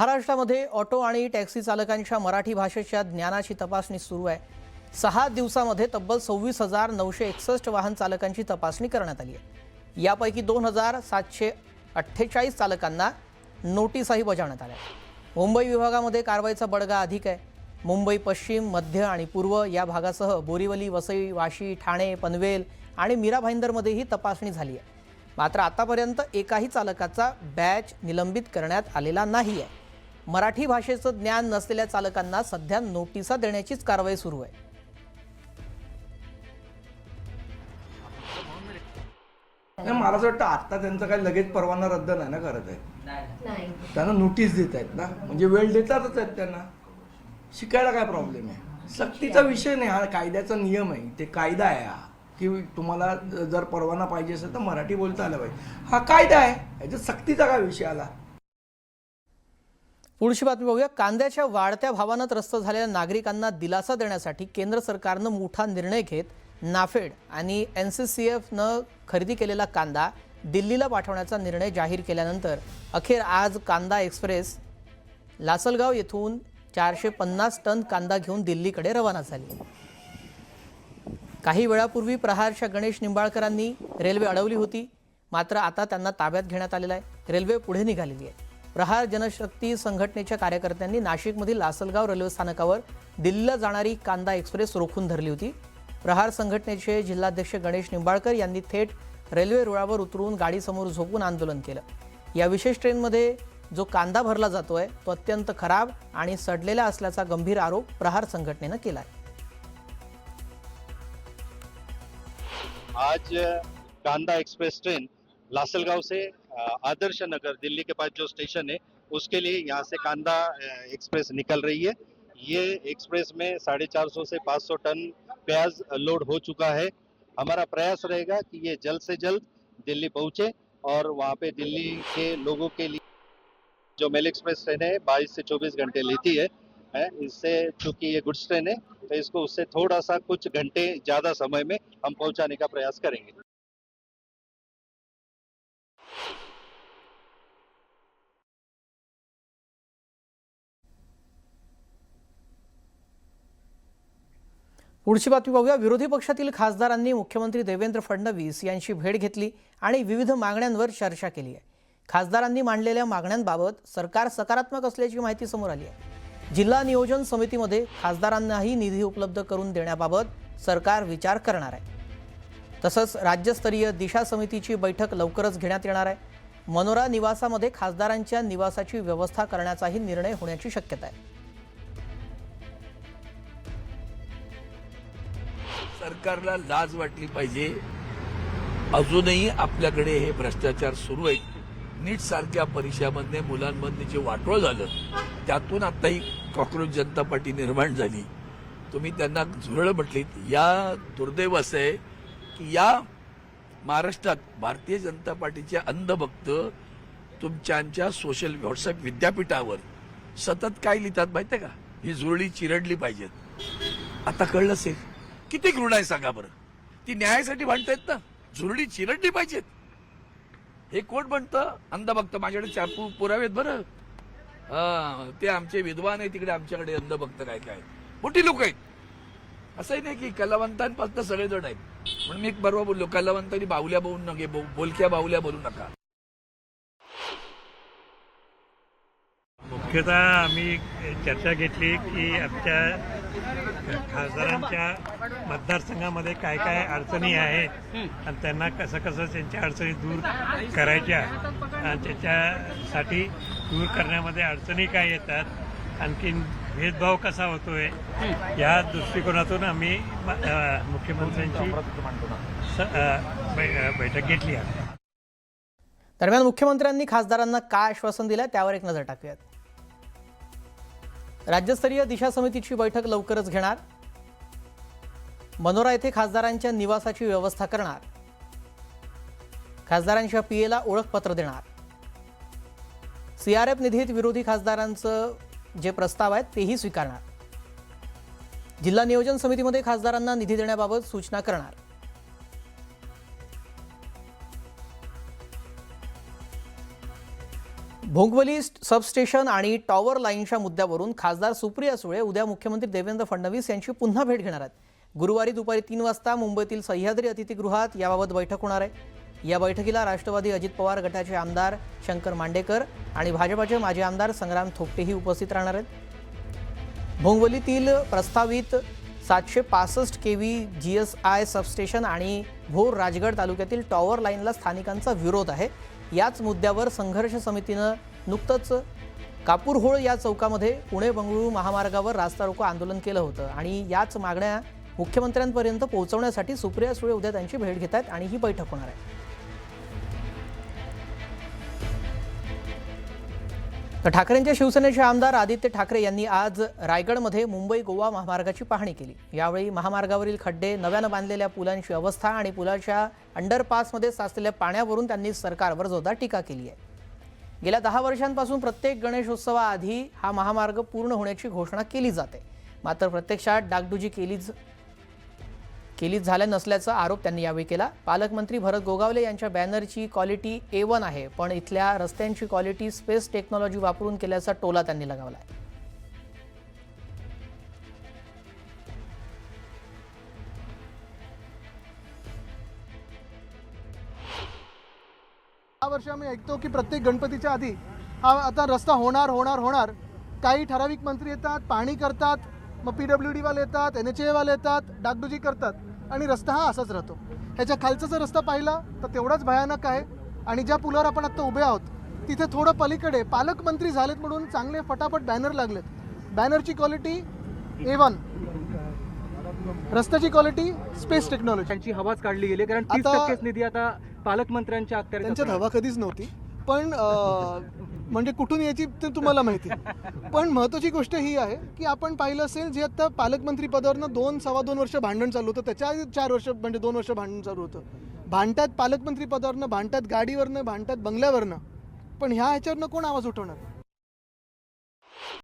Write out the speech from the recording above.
महाराष्ट्रामध्ये ऑटो आणि टॅक्सी चालकांच्या मराठी भाषेच्या ज्ञानाची तपासणी सुरू आहे। 6 दिवसांमध्ये तब्बल 26,961 वाहन चालकांची तपासणी करण्यात आली आहे। यापैकी 2,748 चालकांना नोटीसही बजावण्यात आल्या। मुंबई विभागामध्ये कारवाईचा बडगा अधिक आहे। मुंबई पश्चिम, मध्य आणि पूर्व या भागासह बोरीवली, वसई, वाशी, ठाणे, पनवेल आणि मीरा भाईंदरमध्येही तपासणी झाली आहे। मात्र आतापर्यंत एकाही चालकाचा बॅच निलंबित करण्यात आलेला नाही आहे। मराठी भाषेचं ज्ञान नसलेल्या चालकांना सध्या नोटिसा देण्याचीच कारवाई सुरू आहे। मला असं वाटतं आता त्यांचं काही लगेच परवाना रद्द नाही ना करत आहे, त्यांना नोटीस देत आहेत ना, म्हणजे वेळ देतातच आहेत त्यांना। शिकायला काय प्रॉब्लेम आहे? सक्तीचा विषय नाही, हा कायद्याचा नियम आहे, ते कायदा आहे हा की तुम्हाला जर परवाना पाहिजे असेल तर मराठी बोलता आलं पाहिजे, हा कायदा आहे, याच्यात सक्तीचा काय विषय आला? पुढची बातमी बघूया। कांद्याच्या वाढत्या भावानं त्रस्त झालेल्या नागरिकांना दिलासा देण्यासाठी केंद्र सरकारनं मोठा निर्णय घेत नाफेड आणि NCCFनं खरेदी केलेला कांदा दिल्लीला पाठवण्याचा निर्णय जाहीर केल्यानंतर अखेर आज कांदा एक्सप्रेस लासलगाव येथून 450 टन कांदा घेऊन दिल्लीकडे रवाना झाली। काही वेळापूर्वी प्रहारच्या गणेश निंबाळकरांनी रेल्वे अडवली होती, मात्र आता त्यांना ताब्यात घेण्यात आलेलं आहे। रेल्वे पुढे निघालेली आहे। प्रहार जनशक्ती संघटनेच्या कार्यकर्त्यांनी नाशिकमधील लासलगाव रेल्वे स्थानकावर दिल्लीला जाणारी कांदा एक्सप्रेस रोखून धरली होती। प्रहार संघटनेचे जिल्हाध्यक्ष गणेश निंबाळकर यांनी थेट रेल्वे रुळावर उतरून गाडीसमोर झोपून आंदोलन केलं। या विशेष ट्रेनमध्ये जो कांदा भरला जातोय तो अत्यंत खराब आणि सडलेला असल्याचा गंभीर आरोप प्रहार संघटनेनं केला आहे। आज कांदा एक्सप्रेस ट्रेन लासलगांव से आदर्श नगर दिल्ली के पास जो स्टेशन है उसके लिए यहाँ से कांदा एक्सप्रेस निकल रही है। ये एक्सप्रेस में 450 से 500 टन प्याज लोड हो चुका है। हमारा प्रयास रहेगा कि ये जल्द से जल्द दिल्ली पहुंचे और वहाँ पे दिल्ली के लोगों के लिए जो मेल एक्सप्रेस ट्रेन है 22 से 24 घंटे लेती है, इससे चूंकि ये गुड्स ट्रेन है तो इसको उससे थोड़ा सा कुछ घंटे ज्यादा समय में हम पहुंचाने का प्रयास करेंगे। पुढची बातमी बघूया। विरोधी पक्षातील खासदारांनी मुख्यमंत्री देवेंद्र फडणवीस यांची भेट घेतली आणि विविध मागण्यांवर चर्चा केली आहे। खासदारांनी मांडलेल्या मागण्यांबाबत सरकार सकारात्मक असल्याची माहिती समोर आली आहे। जिल्हा नियोजन समितीमध्ये खासदारांनाही निधी उपलब्ध करून देण्याबाबत सरकार विचार करणार आहे। तसंच राज्यस्तरीय दिशा समितीची बैठक लवकरच घेण्यात येणार आहे। मनोरा निवासामध्ये खासदारांच्या निवासाची व्यवस्था करण्याचाही निर्णय होण्याची शक्यता आहे। सरकारला लाज वाटली पाहिजे। अजूनही आपल्याकडे हे भ्रष्टाचार सुरू आहेत। नीट सारख्या परीक्षांमध्ये मुलांमध्ये जे वाटोळ झालं त्यातून आता ही कॉक्रोच जनता पार्टी निर्माण झाली। तुम्ही त्यांना झुरळ म्हटलीत, या दुर्दैव असं आहे की या महाराष्ट्रात भारतीय जनता पार्टीचे अंधभक्त तुमच्या सोशल व्हॉट्सअप विद्यापीठावर सतत काय लिहितात माहिती आहे का? ही झुरळी चिरडली पाहिजेत। आता कळलं असेल किती घृणा आहे सांगा बरं। ती न्यायासाठी भांडतायत ना, झुरळी चिरडली पाहिजेत। हे कोण म्हणतं? अंधभक्त। माझ्याकडे 4 पुरावे आहेत बरं। ते आमचे विद्वान आहे, तिकडे आमच्याकडे अंधभक्त काय काय मोठी लोक आहेत। असंही नाही की कलावंतांपासून सगळेजण आहेत, म्हणून मी एक बरोबर बोललो, कलावंतांनी बाहुल्या बोलू नका, बोलक्या बाहुल्या बोलू नका। मुख्यतः आम्ही चर्चा घेतली की आमच्या खासदारांच्या मतदारसंघामध्ये काय काय अडचणी आहेत आणि त्यांना कसं त्यांच्या अडचणी दूर करायच्या आणि त्याच्यासाठी दूर करण्यामध्ये अडचणी काय येतात, आणखीन भेदभाव कसा होतोय, या दृष्टिकोनातून आम्ही मुख्यमंत्र्यांची बैठक घेतली आहे। दरम्यान मुख्यमंत्र्यांनी खासदारांना काय आश्वासन दिलं त्यावर एक नजर टाकूयात। राज्यस्तरीय दिशा समितीची बैठक लवकरच घेणार। मनोरा येथे खासदारांच्या निवासाची व्यवस्था करणार। खासदारांच्या पीएला ओळखपत्र देणार। CRF निधीत विरोधी खासदारांचं जे प्रस्ताव आहेत तेही स्वीकारणार। जिल्हा नियोजन समितीमध्ये खासदारांना निधी देण्याबाबत सूचना करणार। भोंगवली सबस्टेशन आणि टॉवर लाईनच्या मुद्द्यावरून खासदार सुप्रिया सुळे उद्या मुख्यमंत्री देवेंद्र फडणवीस यांची पुन्हा भेट घेणार आहेत। गुरुवारी दुपारी 3 वाजता मुंबईतील सह्याद्री अतिथीगृहात याबाबत बैठक होणार आहे। या बैठकीला राष्ट्रवादी अजित पवार गटाचे आमदार शंकर मांडेकर आणि भाजपाचे माजी आमदार संग्राम थोपटेही उपस्थित राहणार आहेत। भोंगवलीतील प्रस्तावित 765 केव्ही GSI सबस्टेशन आणि भोर राजगड तालुक्यातील टॉवर लाईनला स्थानिकांचा विरोध आहे। याच मुद्द्यावर संघर्ष समितीनं नुकतंच कापूरहोळ या चौकामध्ये पुणे बंगळुरू महामार्गावर रास्ता रोको आंदोलन केलं होतं आणि याच मागण्या मुख्यमंत्र्यांपर्यंत पोहोचवण्यासाठी सुप्रिया सुळे उद्या त्यांची भेट घेत आहेत आणि ही बैठक होणार आहे। तर ठाकरेंच्या शिवसेनेचे आमदार आदित्य ठाकरे यांनी आज रायगडमध्ये मुंबई गोवा महामार्गाची पाहणी केली। यावेळी महामार्गावरील खड्डे, नव्यानं बांधलेल्या पुलांची अवस्था आणि पुलाच्या अंडरपासमध्ये साचलेल्या पाण्यावरून त्यांनी सरकारवर जोरदार टीका केली आहे। गेल्या 10 वर्षांपासून प्रत्येक गणेशोत्सवाआधी हा महामार्ग पूर्ण होण्याची घोषणा केली जाते, मात्र प्रत्यक्षात डागडुजी केलीच झाल्या नसल्याचा आरोप त्यांनी यावेळी केला। पालकमंत्री भरत गोगावले यांच्या बॅनरची क्वालिटी A1 आहे, पण इथल्या रस्त्यांची क्वालिटी स्पेस टेक्नॉलॉजी वापरून केल्याचा टोला त्यांनी लगावला आहे। वर्ष आम्ही ऐकतो की प्रत्येक गणपतीच्या आधी हा आता रस्ता होणार काही ठराविक मंत्री येतात, पाणी करतात, मग PWD वाले येतात, NHA वाले येतात, डागडुजी करतात आणि रस्ता हा असाच राहतो। ह्याच्या खालचा जर रस्ता पाहिला तर तेवढाच भयानक आहे आणि ज्या पुलावर आपण आता उभे आहोत तिथे थोडं पलीकडे पालकमंत्री झालेत म्हणून चांगले फटाफट बॅनर लागलेत। बॅनरची क्वालिटी A1, रस्त्याची क्वालिटी स्पेस टेक्नॉलॉजी। त्यांची हवाच काढली गेली कारण 30% निधी आता पालकमंत्र्यांच्या अखत्यारीत त्यांच्यात हवा कधीच नव्हती, पण म्हणजे कुठून यायची ते तुम्हाला माहिती। पण महत्त्वाची गोष्ट ही आहे की आपण पाहिलं असेल जे आता पालकमंत्री पदावरनं 2-2.25 वर्ष भांडण चालू होतं, त्याच्या आधी 4 वर्ष म्हणजे 2 वर्ष भांडण चालू होतं। भांडतात पालकमंत्री पदावरनं, भांडतात गाडीवरनं, भांडतात बंगल्यावरनं, पण ह्याच्यावरनं कोण आवाज उठवणार?